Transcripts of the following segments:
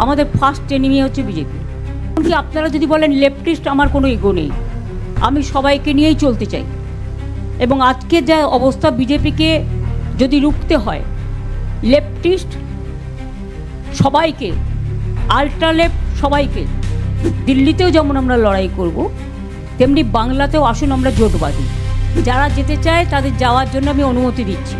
আমাদের first enemy হচ্ছে BJP. এমনকি আপনারা যদি বলেন লেফটিস্ট, আমার কোনো ইগো নেই, আমি সবাইকে নিয়েই চলতে চাই। এবং আজকে যা অবস্থা, বিজেপিকে যদি রুখতে হয়, লেফটিস্ট সবাইকে, আল্ট্রা লেফট সবাইকে, দিল্লিতেও যেমন আমরা লড়াই করব, তেমনি বাংলাতেও আসুন আমরা জোট বাঁধি। যারা যেতে চায় তাদের যাওয়ার জন্য আমি অনুমতি দিচ্ছি,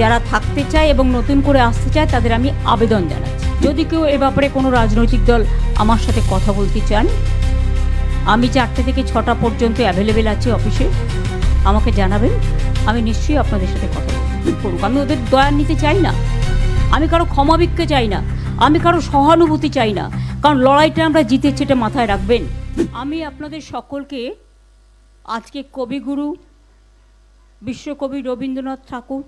যারা থাকতে চায় এবং নতুন করে আসতে চায় তাদের আমি আবেদন জানাচ্ছি। যদি কেউ এ ব্যাপারে কোনো রাজনৈতিক দল আমার সাথে কথা বলতে চান, আমি 4টে থেকে 6টা পর্যন্ত অ্যাভেলেবেল আছি অফিসে, আমাকে জানাবেন, আমি নিশ্চয়ই আপনাদের সাথে কথা বলব। আমি ওদের দয়া নিতে চাই না, আমি কারো ক্ষমা ভিক্ষা চাই না, আমি কারো সহানুভূতি চাই না, কারণ লড়াইটা আমরা জিতেছি, এটা মাথায় রাখবেন। আমি আপনাদের সকলকে আজকে কবিগুরু বিশ্বকবি রবীন্দ্রনাথ ঠাকুর,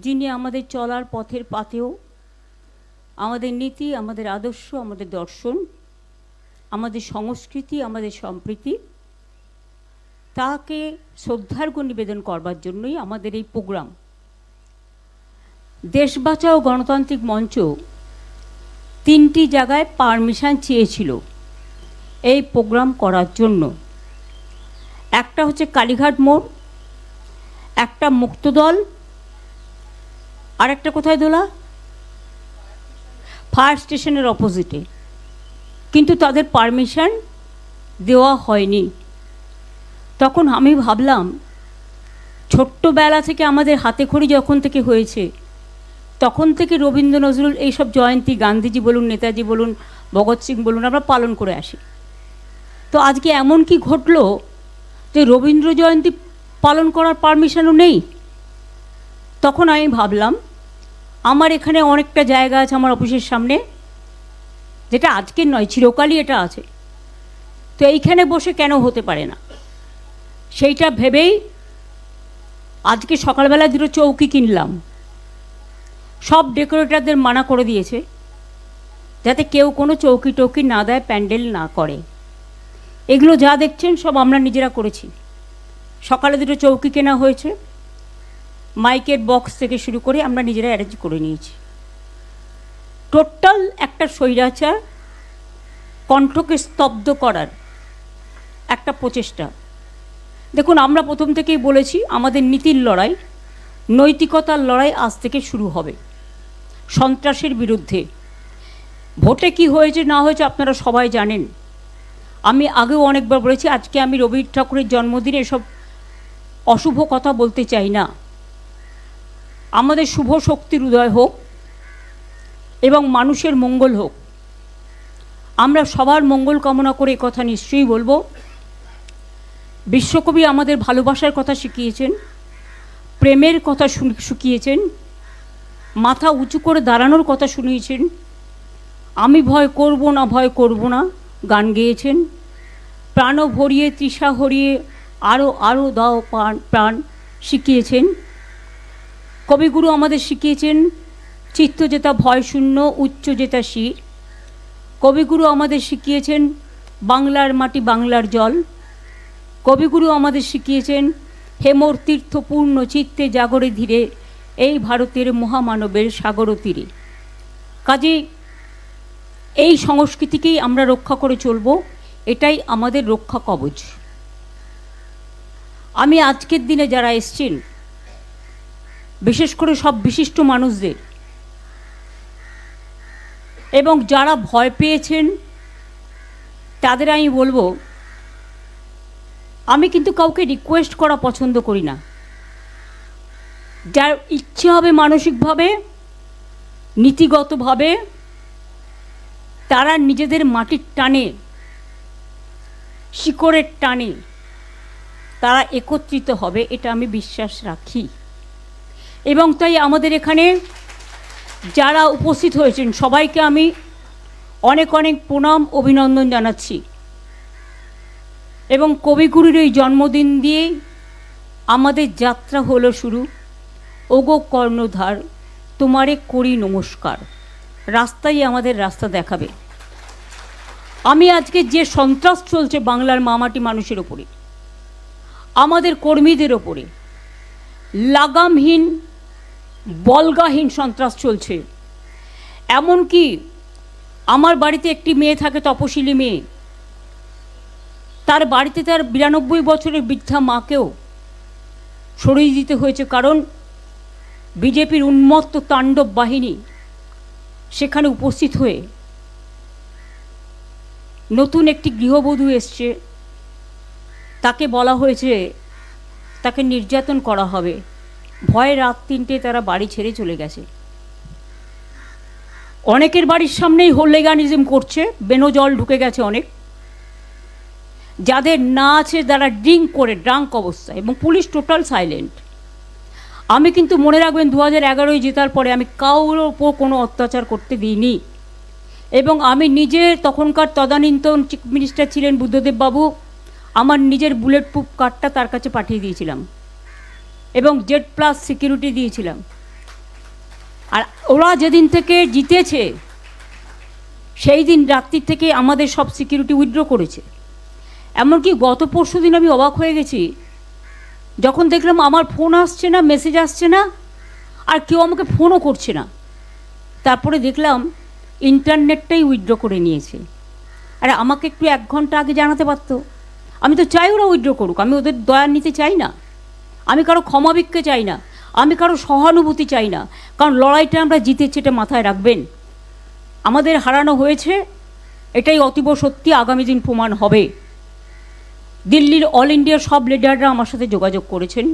যিনি আমাদের চলার পথের পাথেয়, আমাদের নীতি, আমাদের আদর্শ, আমাদের দর্শন, আমাদের সংস্কৃতি, আমাদের সম্প্রীতি, তাকে শ্রদ্ধার্ঘ নিবেদন করবার জন্যই আমাদের এই প্রোগ্রাম। দেশ বাঁচাও গণতান্ত্রিক মঞ্চ 3টি জায়গায় পারমিশন চেয়েছিল এই প্রোগ্রাম করার জন্য। একটা হচ্ছে কালীঘাট মোড়, একটা মুক্তদল, আর একটা কোথায় দোলা, ফায়ার স্টেশনের অপোজিটে, কিন্তু তাদের পারমিশন দেওয়া হয়নি। তখন আমি ভাবলাম, ছোট্টবেলা থেকে আমাদের হাতে খড়ি যখন থেকে হয়েছে, তখন থেকে রবীন্দ্র নজরুল এইসব জয়ন্তী, গান্ধীজি বলুন, নেতাজি বলুন, ভগৎ সিং বলুন, আমরা পালন করে আসি। তো আজকে এমন কি ঘটলো যে রবীন্দ্র জয়ন্তী পালন করার পারমিশনও নেই। তখন আমি ভাবলাম, আমার এখানে অনেকটা জায়গা আছে আমার অফিসের সামনে, যেটা আজকের নয়, চিরকালই এটা আছে, তো এইখানে বসে কেন হতে পারে না, সেইটা ভেবেই আজকে সকালবেলা 2টো চৌকি কিনলাম। সব ডেকোরেটরদের মানা করে দিয়েছে যাতে কেউ কোনো চৌকি টৌকি না দেয়, প্যান্ডেল না করে। এগুলো যা দেখছেন সব আমরা নিজেরা করেছি। সকালে 2টো চৌকি কেনা হয়েছে, মাইকের বক্স থেকে শুরু করে আমরা নিজেরা অ্যারেঞ্জ করে নিয়েছি। টোটাল একটা স্বৈরাচার কণ্ঠকে স্তব্ধ করার একটা প্রচেষ্টা। দেখুন, আমরা প্রথম থেকেই বলেছি আমাদের নীতির লড়াই, নৈতিকতার লড়াই আজ থেকে শুরু হবে সন্ত্রাসের বিরুদ্ধে। ভোটে কি হয়েছে না হয়েছে আপনারা সবাই জানেন। আমি আগেও অনেকবার বলেছি, আজকে আমি রবীন্দ্র ঠাকুরের জন্মদিনে এসব অশুভ কথা বলতে চাই না। আমাদের শুভ শক্তির উদয় হোক এবং মানুষের মঙ্গল হোক। আমরা সবার মঙ্গল কামনা করে কথা নিশ্চয়ই বলবো। বিশ্বকবি আমাদের ভালোবাসার কথা শিখিয়েছেন, প্রেমের কথা শিখিয়েছেন, মাথা উঁচু করে দাঁড়ানোর কথা শুনিয়েছেন, আমি ভয় করব না, ভয় করব না গান গেয়েছেন, প্রাণ ভরিয়ে তৃষা হরিয়ে আরও আরও দাও প্রাণ শিখিয়েছেন। কবিগুরু আমাদের শিখিয়েছেন চিত্ত যেতা ভয় শূন্য, উচ্চ যেতা শির। কবিগুরু আমাদের শিখিয়েছেন বাংলার মাটি বাংলার জল। কবিগুরু আমাদের শিখিয়েছেন হেমর তীর্থ পূর্ণ চিত্তে জাগরে ধীরে, এই ভারতের মহামানবের সাগর তীরে। কাজেই এই সংস্কৃতিকেই আমরা রক্ষা করে চলব, এটাই আমাদের রক্ষা কবচ। আমি আজকের দিনে যারা এসছেন, বিশেষ করে সব বিশিষ্ট মানুষদের, এবং যারা ভয় পেয়েছেন তাদের আমি বলবো, আমি কিন্তু কাউকে রিকোয়েস্ট করা পছন্দ করি না। যার ইচ্ছে হবে মানসিকভাবে, নীতিগতভাবে, তারা নিজেদের মাটির টানে, শিকড়ের টানে তারা একত্রিত হবে, এটা আমি বিশ্বাস রাখি। এবং তাই আমাদের এখানে যারা উপস্থিত হয়েছেন সবাইকে আমি অনেক অনেক প্রণাম, অভিনন্দন জানাচ্ছি। এবং কবিগুরুর এই জন্মদিন দিয়ে আমাদের যাত্রা হলো শুরু। ওগো কর্ণধার তোমারে করি নমস্কার, রাস্তাই আমাদের রাস্তা দেখাবে। আমি আজকে যে সন্ত্রাস চলছে বাংলার মামাটি মানুষের ওপরে, আমাদের কর্মীদের ওপরে লাগামহীন বলগাহীন সন্ত্রাস চলছে। এমনকি আমার বাড়িতে একটি মেয়ে থাকে, তপশিলি মেয়ে, তার বাড়িতে তার 92 বছরের বৃদ্ধা মাকেও সরিয়ে দিতে হয়েছে, কারণ বিজেপির উন্মত্ত তাণ্ডব বাহিনী সেখানে উপস্থিত হয়ে নতুন একটি গৃহবধূ এসছে, তাকে বলা হয়েছে তাকে নির্যাতন করা হবে, ভয়ে রাত 3টে তারা বাড়ি ছেড়ে চলে গেছে। অনেকের বাড়ির সামনেই হোলিগানিজম করছে, বেনো জল ঢুকে গেছে অনেক, যাদের না আছে তারা ড্রাঙ্ক অবস্থায়, এবং পুলিশ টোটাল সাইলেন্ট। আমি কিন্তু মনে রাখবেন 2011 জেতার পরে আমি কারোর ওপর কোনো অত্যাচার করতে দিইনি, এবং আমি নিজে, তখনকার তদানীন্তন চিফ মিনিস্টার ছিলেন বুদ্ধদেব বাবু, আমার নিজের বুলেট প্রুফ কার্ডটা তার কাছে পাঠিয়ে দিয়েছিলাম এবং Z+ সিকিউরিটি দিয়েছিলাম। আর ওরা যেদিন থেকে জিতেছে সেই দিন রাত্রির থেকে আমাদের সব সিকিউরিটি উইথড্র করেছে। এমনকি গত পরশু দিন আমি অবাক হয়ে গেছি যখন দেখলাম আমার ফোন আসছে না, মেসেজ আসছে না, আর কেউ আমাকে ফোনও করছে না। তারপরে দেখলাম ইন্টারনেটটাই উইথড্র করে নিয়েছে। আরে আমাকে একটু 1 ঘন্টা আগে জানাতে পারতো। আমি তো চাই ওরা উইথড্র করুক, আমি ওদের দয়া নিতে চাই না, আমি কারো ক্ষমাভিক্ষে চাই না, আমি কারো সহানুভূতি চাই না, কারণ লড়াইটা আমরা জিতেছি, এটা মাথায় রাখবেন। আমাদের হারানো হয়েছে, এটাই অতীব সত্যি, আগামী দিন প্রমাণ হবে। দিল্লির অল ইন্ডিয়ার সব লিডাররা আমার সাথে যোগাযোগ করেছেন,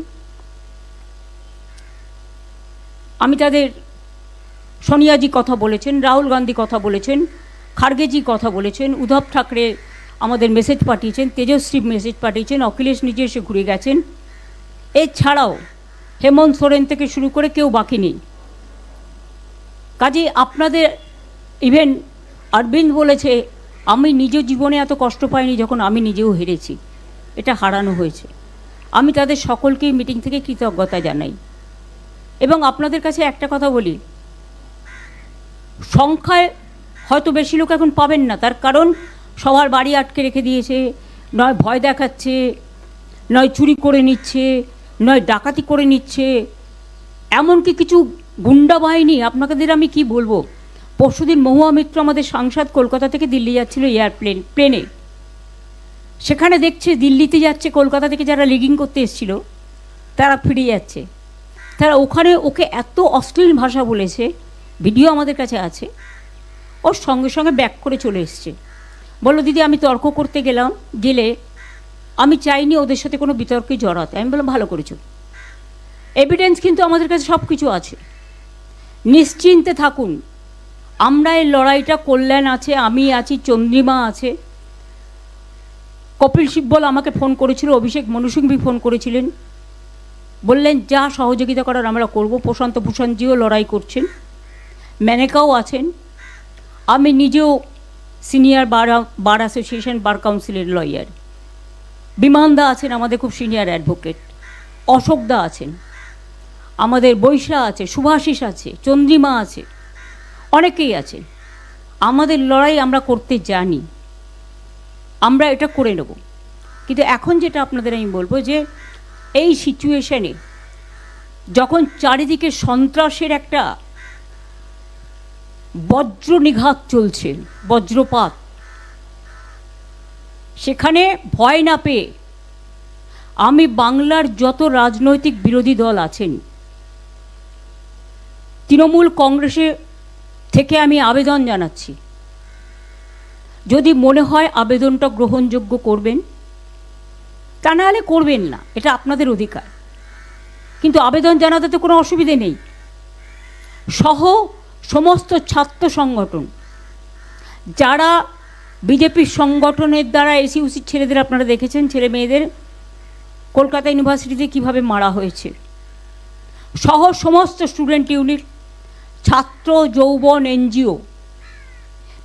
আমি তাদের, সোনিয়াজি কথা বলেছেন, রাহুল গান্ধী কথা বলেছেন, খার্গেজি কথা বলেছেন, উদ্ধব ঠাকরে আমাদের মেসেজ পাঠিয়েছেন, তেজস্বী মেসেজ পাঠিয়েছেন, অখিলেশ নিজে এসে ঘুরে গেছেন। এছাড়াও হেমন্ত সোরেন থেকে শুরু করে কেউ বাকি নেই। কাজেই আপনাদের, ইভেন অরবিন্দ বলেছে আমি নিজ জীবনে এত কষ্ট পাইনি যখন আমি নিজেও হেরেছি, এটা হারানো হয়েছে। আমি তাদের সকলকেই মিটিং থেকে কৃতজ্ঞতা জানাই। এবং আপনাদের কাছে একটা কথা বলি, সংখ্যায় হয়তো বেশি লোক এখন পাবেন না, তার কারণ সবার বাড়ি আটকে রেখে দিয়েছে, নয় ভয় দেখাচ্ছে, নয় চুরি করে নিচ্ছে, নয় ডাকাতি করে নিচ্ছে, এমনকি কিছু গুন্ডা বাহিনী। আপনাদের আমি কি বলবো, পরশুদিন মহুয়া মিত্র আমাদের সাংসদ কলকাতা থেকে দিল্লি যাচ্ছিল প্লেনে, সেখানে দেখছে দিল্লিতে যাচ্ছে, কলকাতা থেকে যারা লিগিং করতে এসেছিল তারা ফিরে যাচ্ছে। তারা ওখানে ওকে এত অশ্লীল ভাষা বলেছে, ভিডিও আমাদের কাছে আছে, ওর সঙ্গে সঙ্গে ব্যাক করে চলে এসছে। বললো দিদি আমি তর্ক করতে গেলে আমি চাইনি ওদের সাথে কোনো বিতর্কে জড়াতে। আমি বললাম ভালো করেছো, এভিডেন্স কিন্তু আমাদের কাছে সব কিছু আছে, নিশ্চিন্তে থাকুন। আমরা এই লড়াইটা, কল্যাণ আছে, আমি আছি, চন্দ্রিমা আছে, কপিল সিব্বল আমাকে ফোন করেছিল, অভিষেক মনু সিংভি ফোন করেছিলেন, বললেন যা সহযোগিতা করার আমরা করব। প্রশান্ত ভূষণজিও লড়াই করছেন, মেনকাও আছেন, আমি নিজেও সিনিয়র বার অ্যাসোসিয়েশন বার কাউন্সিলের লয়ার, বিমানদা আছেন আমাদের খুব সিনিয়র অ্যাডভোকেট, অশোকদা আছেন, আমাদের বৈশা আছে, শুভাশিস আছে, চন্দ্রিমা আছে, অনেকেই আছে। আমাদের লড়াই আমরা করতে জানি, আমরা এটা করে নেব। কিন্তু এখন যেটা আপনাদের আমি বলবো যে এই সিচুয়েশনে যখন চারিদিকে সন্ত্রাসের একটা বজ্র নিঘাত চলছে, বজ্রপাত, সেখানে ভয় না পেয়ে আমি বাংলার যত রাজনৈতিক বিরোধী দল আছেন, তৃণমূল কংগ্রেসে থেকে আমি আবেদন জানাচ্ছি, যদি মনে হয় আবেদনটা গ্রহণযোগ্য করবেন, তা নাহলে করবেন না, এটা আপনাদের অধিকার, কিন্তু আবেদন জানাতে তো কোনো অসুবিধে নেই। সহ সমস্ত ছাত্র সংগঠন, যারা বিজেপির সংগঠনের দ্বারা এসইউসির ছেলেদের আপনারা দেখেছেন, ছেলে মেয়েদের কলকাতা ইউনিভার্সিটিতে কিভাবে মারা হয়েছে, সহ সমস্ত স্টুডেন্ট ইউনিট, ছাত্র যৌবন, এনজিও,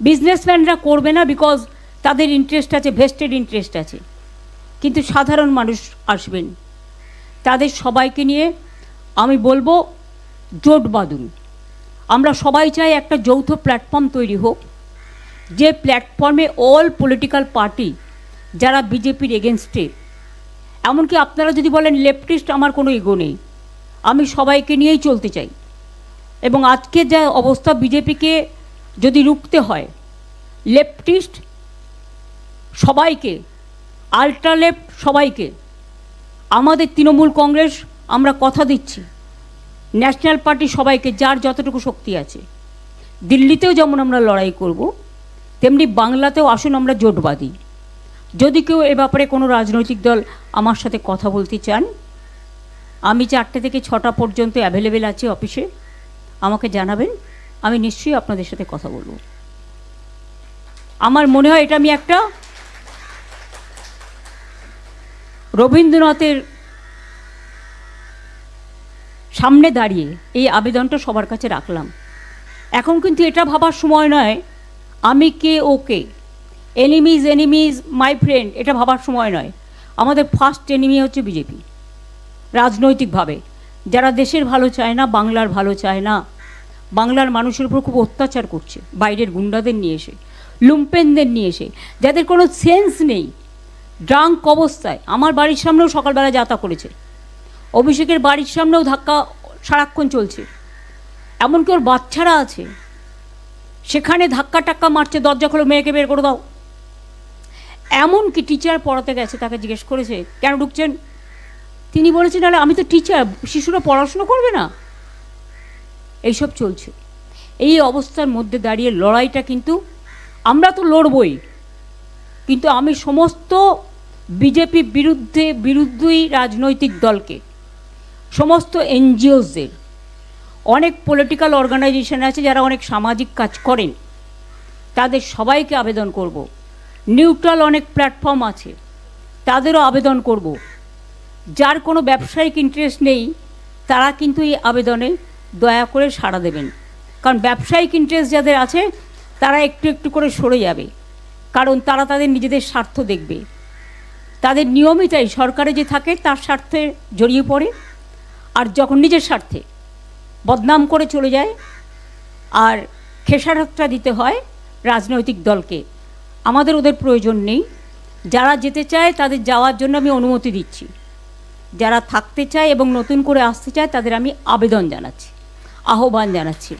বিজনেসম্যানরা করবে না, বিকজ তাদের ইন্টারেস্ট আছে, ভেস্টেড ইন্টারেস্ট আছে, কিন্তু সাধারণ মানুষ আসবেন, তাদের সবাইকে নিয়ে আমি বলবো জোট বাঁধুন। আমরা সবাই চাই একটা যৌথ প্ল্যাটফর্ম তৈরি হোক, যে প্ল্যাটফর্মে অল পলিটিক্যাল পার্টি যারা বিজেপির এগেনস্টে, এমনকি আপনারা যদি বলেন লেফটিস্ট, আমার কোনো ইগো নেই, আমি সবাইকে নিয়েই চলতে চাই। এবং আজকে যা অবস্থা, বিজেপিকে যদি রুখতে হয় লেফটিস্ট সবাইকে, আল্ট্রা লেফট সবাইকে, আমাদের তৃণমূল কংগ্রেস আমরা কথা দিচ্ছি, ন্যাশনাল পার্টি সবাইকে, যার যতটুকু শক্তি আছে, দিল্লিতেও যেমন আমরা লড়াই করব, তেমনি বাংলাতেও আসুন আমরা জোট বাঁধি। যদি কেউ এ ব্যাপারে কোনো রাজনৈতিক দল আমার সাথে কথা বলতে চান, আমি 4টে থেকে 6টা পর্যন্ত অ্যাভেলেবেল আছি অফিসে, আমাকে জানাবেন, আমি নিশ্চয়ই আপনাদের সাথে কথা বলবো। আমার মনে হয় এটা আমি একটা রবীন্দ্রনাথের সামনে দাঁড়িয়ে এই আবেদনটা সবার কাছে রাখলাম। এখন কিন্তু এটা ভাবার সময় নয় আমি কে ওকে, এনিমিজ মাই ফ্রেন্ড, এটা ভাবার সময় নয়। আমাদের ফার্স্ট এনিমি হচ্ছে বিজেপি। রাজনৈতিকভাবে যারা দেশের ভালো চায় না, বাংলার ভালো চায় না, বাংলার মানুষের উপর খুব অত্যাচার করছে, বাইরের গুন্ডাদের নিয়ে এসে, লুম্পেনদের নিয়ে এসে, যাদের কোনো সেন্স নেই, ড্রাঙ্ক অবস্থায় আমার বাড়ির সামনেও সকালবেলা যাত্রা করেছে, অভিষেকের বাড়ির সামনেও ধাক্কা সারাক্ষণ চলছে, এমনকি ওর বাচ্চারা আছে, সেখানে ধাক্কা টাক্কা মারছে, দরজা খোলো, মেয়েকে বের করে দাও। এমনকি টিচার পড়াতে গেছে, তাকে জিজ্ঞেস করেছে কেন ঢুকছেন, তিনি বলেছেন আরে আমি তো টিচার, শিশুরা পড়াশুনো করবে না। এইসব চলছে। এই অবস্থার মধ্যে দাঁড়িয়ে লড়াইটা কিন্তু আমরা তো লড়বই, কিন্তু আমি সমস্ত বিজেপি বিরুদ্ধেই রাজনৈতিক দলকে, সমস্ত এনজিওসদের, অনেক পলিটিক্যাল অর্গানাইজেশন আছে যারা অনেক সামাজিক কাজ করেন, তাদের সবাইকে আবেদন করব। নিউট্রাল অনেক প্ল্যাটফর্ম আছে, তাদেরও আবেদন করব। যার কোনো ব্যবসায়িক ইন্টারেস্ট নেই তারা কিন্তু এই আবেদনে দয়া করে সাড়া দেবেন, কারণ ব্যবসায়িক ইন্টারেস্ট যাদের আছে তারা একটু একটু করে সরে যাবে, কারণ তারা তাদের নিজেদের স্বার্থ দেখবে। তাদের নিয়মিতই সরকারে যে থাকে তার স্বার্থে জড়িয়ে পড়ে, আর যখন নিজের স্বার্থে বদনাম করে চলে যায় আর খেসারতটা দিতে হয় রাজনৈতিক দলকে। আমাদের ওদের প্রয়োজন নেই। যারা যেতে চায় তাদের যাওয়ার জন্য আমি অনুমতি দিচ্ছি, যারা থাকতে চায় এবং নতুন করে আসতে চায় তাদের আমি আবেদন জানাচ্ছি, আহ্বান জানাচ্ছি।